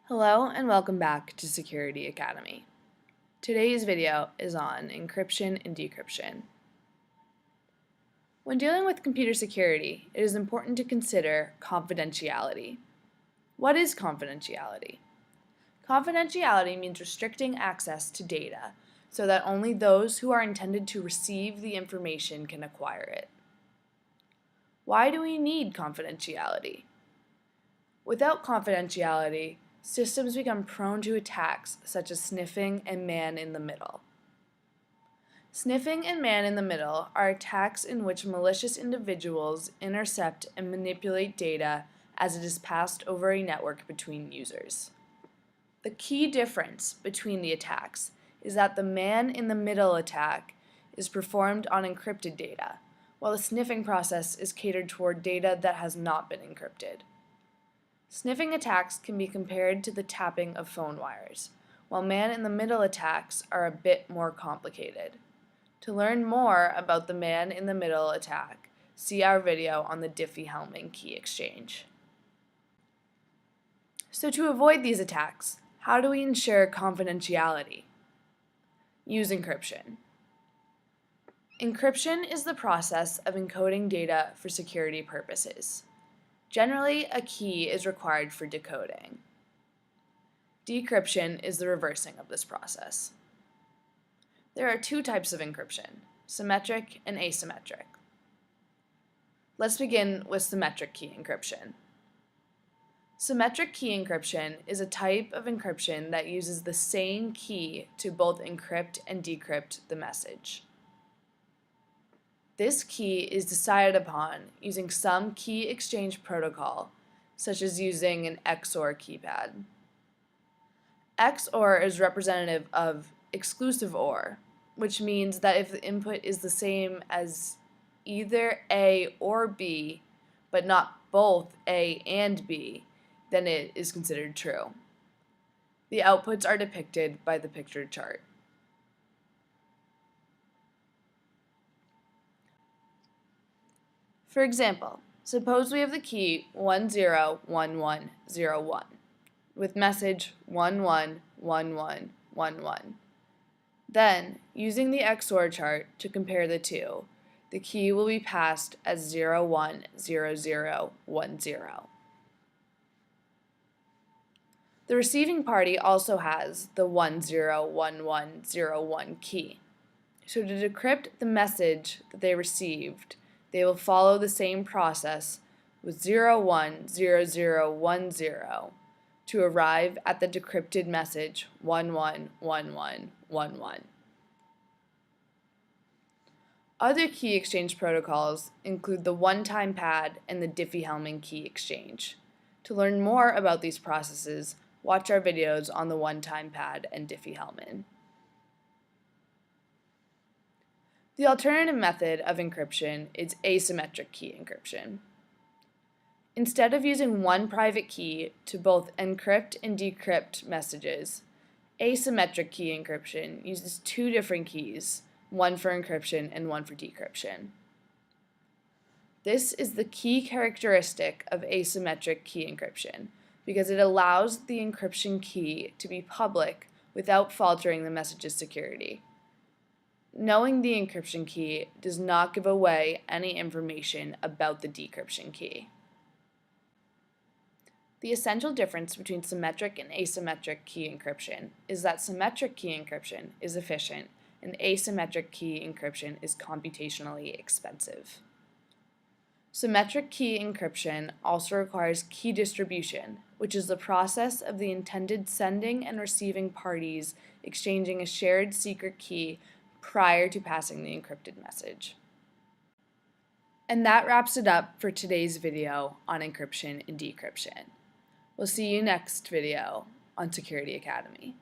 Hello and welcome back to Security Academy. Today's video is on encryption and decryption. When dealing with computer security, it is important to consider confidentiality. What is confidentiality? Confidentiality means restricting access to data so that only those who are intended to receive the information can acquire it. Why do we need confidentiality? Without confidentiality, systems become prone to attacks such as sniffing and man-in-the-middle. Sniffing and man-in-the-middle are attacks in which malicious individuals intercept and manipulate data as it is passed over a network between users. The key difference between the attacks is that the man-in-the-middle attack is performed on encrypted data, while the sniffing process is catered toward data that has not been encrypted. Sniffing attacks can be compared to the tapping of phone wires, while man-in-the-middle attacks are a bit more complicated. To learn more about the man-in-the-middle attack, see our video on the Diffie-Hellman key exchange. So to avoid these attacks, how do we ensure confidentiality? Use encryption. Encryption is the process of encoding data for security purposes. Generally, a key is required for decoding. Decryption is the reversing of this process. There are two types of encryption, symmetric and asymmetric. Let's begin with symmetric key encryption. Symmetric key encryption is a type of encryption that uses the same key to both encrypt and decrypt the message. This key is decided upon using some key exchange protocol, such as using an XOR keypad. XOR is representative of exclusive OR, which means that if the input is the same as either A or B, but not both A and B, then it is considered true. The outputs are depicted by the pictured chart. For example, suppose we have the key 101101 with message 111111. Then, using the XOR chart to compare the two, the key will be passed as 010010. The receiving party also has the 101101 key. So to decrypt the message that they received, they will follow the same process with 010010 to arrive at the decrypted message 111111. Other key exchange protocols include the one-time pad and the Diffie-Hellman key exchange. To learn more about these processes, watch our videos on the one-time pad and Diffie-Hellman. The alternative method of encryption is asymmetric key encryption. Instead of using one private key to both encrypt and decrypt messages, asymmetric key encryption uses two different keys, one for encryption and one for decryption. This is the key characteristic of asymmetric key encryption because it allows the encryption key to be public without faltering the message's security. Knowing the encryption key does not give away any information about the decryption key. The essential difference between symmetric and asymmetric key encryption is that symmetric key encryption is efficient and asymmetric key encryption is computationally expensive. Symmetric key encryption also requires key distribution, which is the process of the intended sending and receiving parties exchanging a shared secret key prior to passing the encrypted message. And that wraps it up for today's video on encryption and decryption. We'll see you next video on Security Academy.